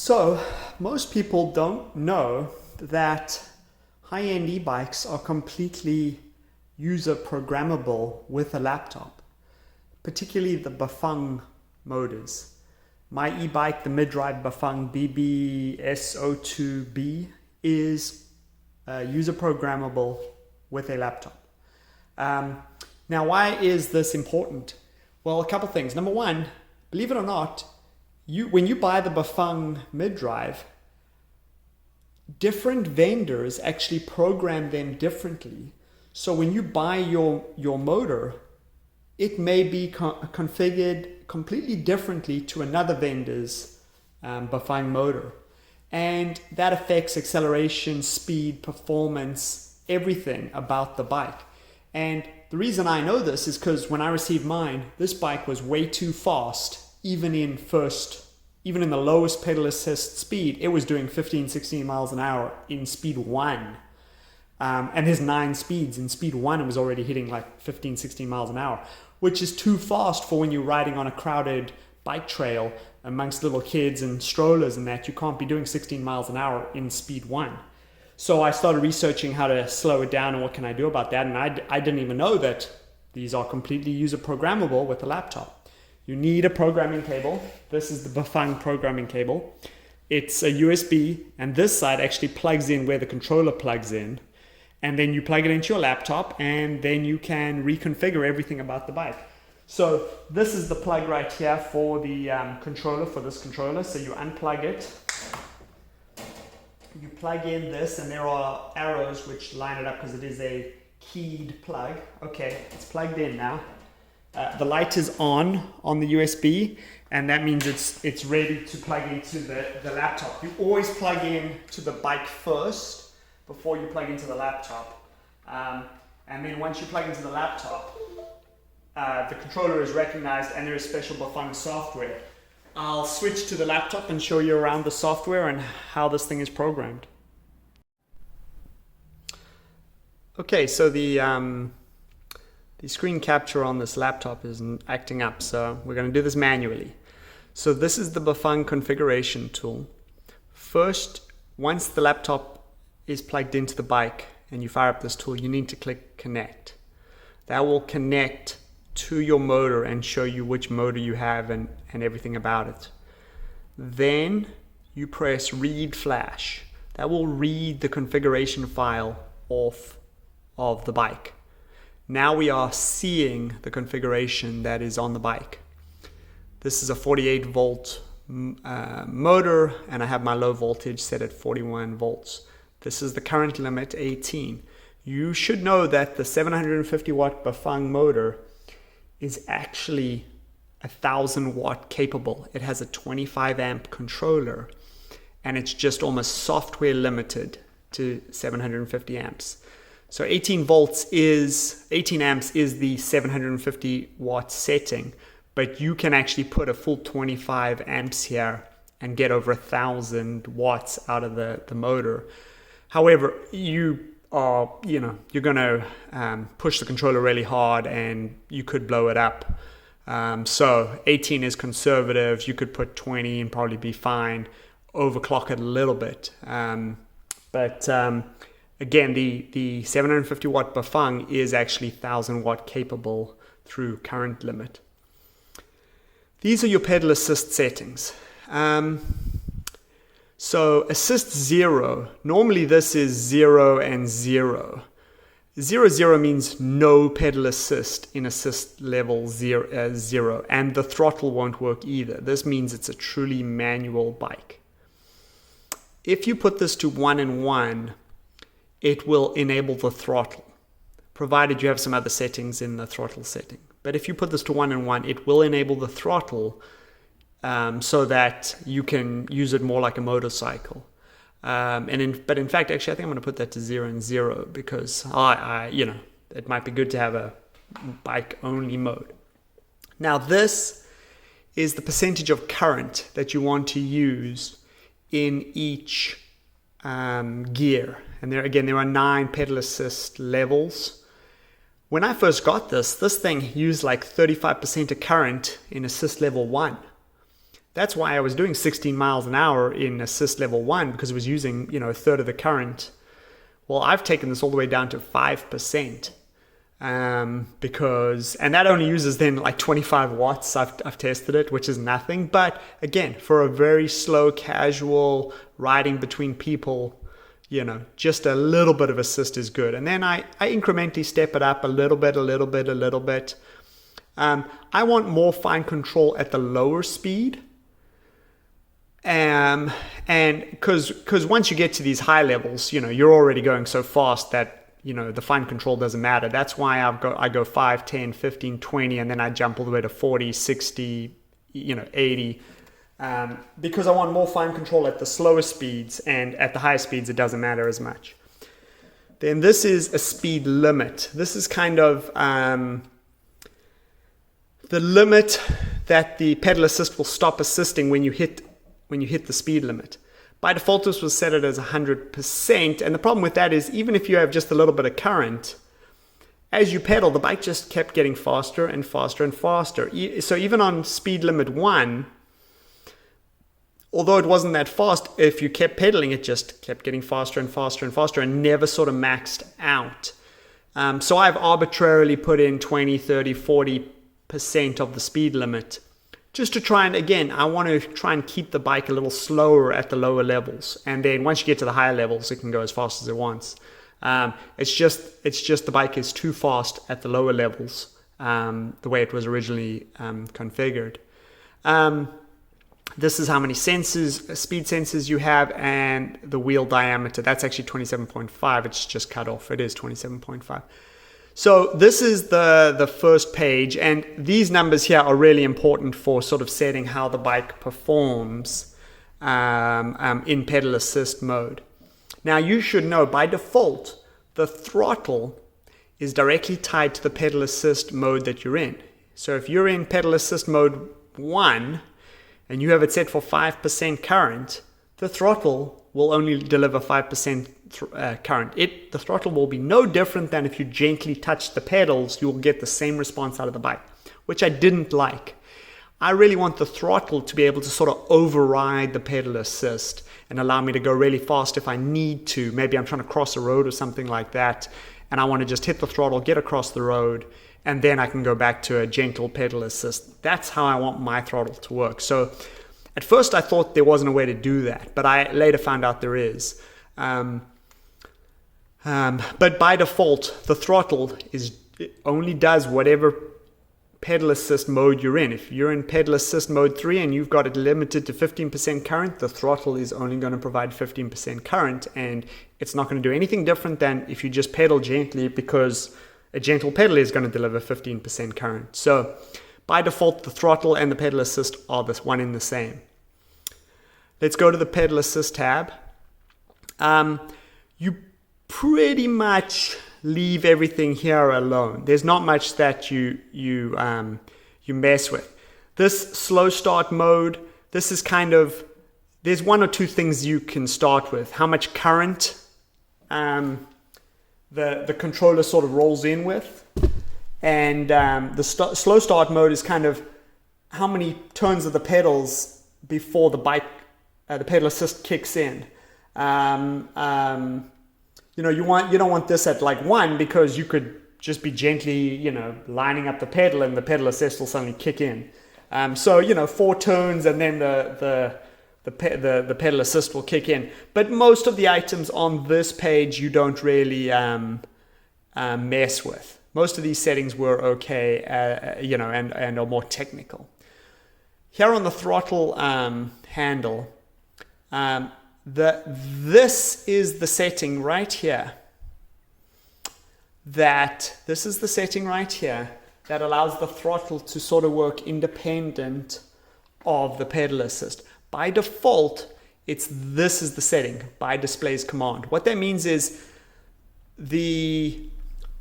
So most people don't know that high-end e-bikes are completely user programmable with a laptop, particularly the Bafang motors. My e-bike, the middrive Bafang BBS02B, is user programmable with a laptop. Now, why is this important? Well, a couple things. Number one, believe it or not, when you buy the Bafang middrive, different vendors actually program them differently. So when you buy your motor, it may be configured completely differently to another vendor's Bafang motor. And that affects acceleration, speed, performance, everything about the bike. And the reason I know this is because when I received mine, this bike was way too fast, even in the lowest pedal assist speed. It was doing 15, 16 miles an hour in speed 1. And there's 9 speeds. In speed 1, it was already hitting like 15, 16 miles an hour, which is too fast for when you're riding on a crowded bike trail amongst little kids and strollers and that. You can't be doing 16 miles an hour in speed 1. So I started researching how to slow it down and what can I do about that. And I didn't even know that these are completely user programmable with a laptop. You need a programming cable. This is the Bafang programming cable. It's a USB, and this side actually plugs in where the controller plugs in. And then you plug it into your laptop, and then you can reconfigure everything about the bike. So this is the plug right here for the controller, for this controller. So you unplug it. You plug in this, and there are arrows which line it up because it is a keyed plug. Okay, it's plugged in now. The light is on the USB, and that means it's ready to plug into the laptop. You always plug in to the bike first before you plug into the laptop. And then once you plug into the laptop, the controller is recognized and there is special Bafang software. I'll switch to the laptop and show you around the software and how this thing is programmed. Okay, so the screen capture on this laptop isn't acting up, so we're going to do this manually. So this is the Bafang configuration tool. First, once the laptop is plugged into the bike and you fire up this tool, you need to click connect. That will connect to your motor and show you which motor you have and everything about it. Then you press read flash. That will read the configuration file off of the bike. Now we are seeing the configuration that is on the bike. This is a 48 volt motor, and I have my low voltage set at 41 volts. This is the current limit, 18. You should know that the 750 watt Bafang motor is actually 1000 watt capable. It has a 25 amp controller, and it's just almost software limited to 750 amps. So 18 amps is the 750 watt setting, but you can actually put a full 25 amps here and get over 1000 watts out of the motor. However, you're going to push the controller really hard and you could blow it up. So 18 is conservative. You could put 20 and probably be fine. Overclock it a little bit. Again, the 750 watt Bafang is actually 1000 watt capable through current limit. These are your pedal assist settings. So assist 0, normally this is 0 and 0. 0 means no pedal assist in assist level 0, and the throttle won't work either. This means it's a truly manual bike. If you put this to 1 and 1, it will enable the throttle, provided you have some other settings in the throttle setting. But if you put this to 1 and 1, it will enable the throttle so that you can use it more like a motorcycle. But in fact, actually, I think I'm going to put that to 0 and 0 because it might be good to have a bike-only mode. Now, this is the percentage of current that you want to use in each gear. And there are 9 pedal assist levels. When I first got this thing used like 35% of current in assist level 1. That's why I was doing 16 miles an hour in assist level 1, because it was using, a third of the current. Well, I've taken this all the way down to 5%. And that only uses then like 25 watts. I've tested it, which is nothing. But again, for a very slow, casual riding between people, just a little bit of assist is good. And then I incrementally step it up a little bit. I want more fine control at the lower speed. And because once you get to these high levels, you're already going so fast that, the fine control doesn't matter. That's why I go 5, 10, 15, 20, and then I jump all the way to 40, 60, 80. Because I want more fine control at the slower speeds, and at the higher speeds, it doesn't matter as much. Then this is a speed limit. This is kind of the limit that the pedal assist will stop assisting when you hit the speed limit. By default, this was set as 100%, and the problem with that is even if you have just a little bit of current, as you pedal, the bike just kept getting faster and faster and faster. So even on speed limit 1, although it wasn't that fast, if you kept pedaling, it just kept getting faster and faster and faster and never sort of maxed out. So I've arbitrarily put in 20, 30, 40% of the speed limit, just to try and, again, I want to try and keep the bike a little slower at the lower levels. And then once you get to the higher levels, it can go as fast as it wants. It's just the bike is too fast at the lower levels, the way it was originally configured. This is how many sensors, speed sensors you have, and the wheel diameter. That's actually 27.5. It's just cut off. It is 27.5. So this is the first page, and these numbers here are really important for sort of setting how the bike performs in pedal assist mode. Now you should know by default the throttle is directly tied to the pedal assist mode that you're in. So if you're in pedal assist mode 1 and you have it set for 5% current, the throttle will only deliver 5% current. The throttle will be no different than if you gently touch the pedals. You will get the same response out of the bike, which I didn't like. I really want the throttle to be able to sort of override the pedal assist and allow me to go really fast if I need to. Maybe I'm trying to cross a road or something like that, and I want to just hit the throttle, get across the road, and then I can go back to a gentle pedal assist. That's how I want my throttle to work. So at first I thought there wasn't a way to do that, but I later found out there is. But by default, the throttle only does whatever pedal assist mode you're in. If you're in pedal assist mode 3 and you've got it limited to 15% current, the throttle is only going to provide 15% current, and it's not going to do anything different than if you just pedal gently, because a gentle pedal is going to deliver 15% current. So by default, the throttle and the pedal assist are this one in the same. Let's go to the pedal assist tab. You pretty much leave everything here alone. There's not much that you mess with. This slow start mode, this is kind of, there's one or two things you can start with. How much current the controller sort of rolls in with, and the slow start mode is kind of how many turns of the pedals before the bike, the pedal assist kicks in. You don't want this at like 1, because you could just be gently, lining up the pedal and the pedal assist will suddenly kick in. 4 turns and then the pedal assist will kick in. But most of the items on this page you don't really mess with. Most of these settings were okay, and are more technical. Here on the throttle handle, this is the setting right here. This is the setting right here that allows the throttle to sort of work independent of the pedal assist. By default, this is the setting by displays command. What that means is the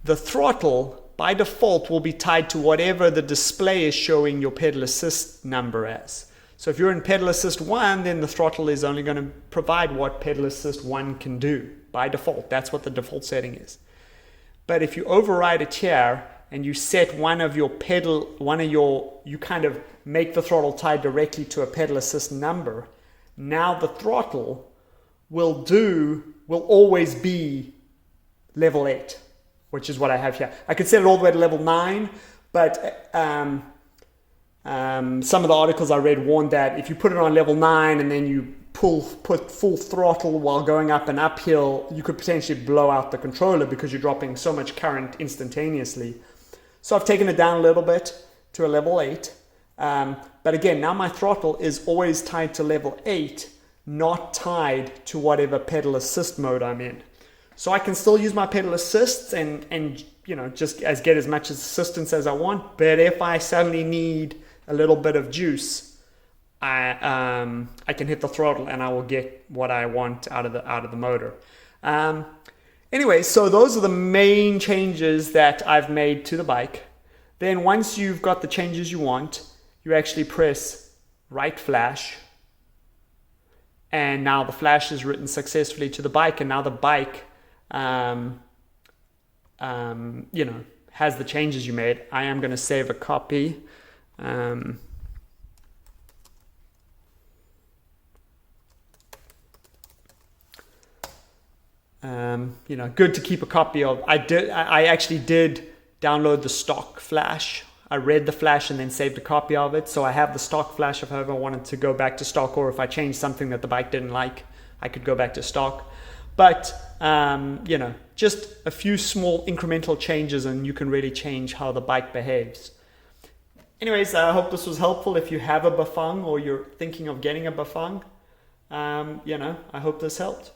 throttle by default will be tied to whatever the display is showing your pedal assist number as. So if you're in pedal assist 1, then the throttle is only going to provide what pedal assist 1 can do by default. That's what the default setting is. But if you override it here and you set you kind of make the throttle tied directly to a pedal assist number, now the throttle will always be level 8, which is what I have here. I could set it all the way to level 9, but some of the articles I read warned that if you put it on level 9 and then you put full throttle while going up an uphill, you could potentially blow out the controller because you're dropping so much current instantaneously. So I've taken it down a little bit to a level 8. But again, now my throttle is always tied to level 8, not tied to whatever pedal assist mode I'm in. So I can still use my pedal assists and just get as much assistance as I want. But if I suddenly need a little bit of juice, I can hit the throttle and I will get what I want out of the motor. Anyway, so those are the main changes that I've made to the bike. Then once you've got the changes you want, you actually press right flash, and now the flash is written successfully to the bike, and now the bike has the changes you made. I am going to save a copy. Good to keep a copy of. I actually did download the stock flash. I read the flash and then saved a copy of it. So I have the stock flash if I ever wanted to go back to stock, or if I changed something that the bike didn't like, I could go back to stock. But, just a few small incremental changes and you can really change how the bike behaves. Anyways, I hope this was helpful. If you have a Bafang or you're thinking of getting a Bafang, I hope this helped.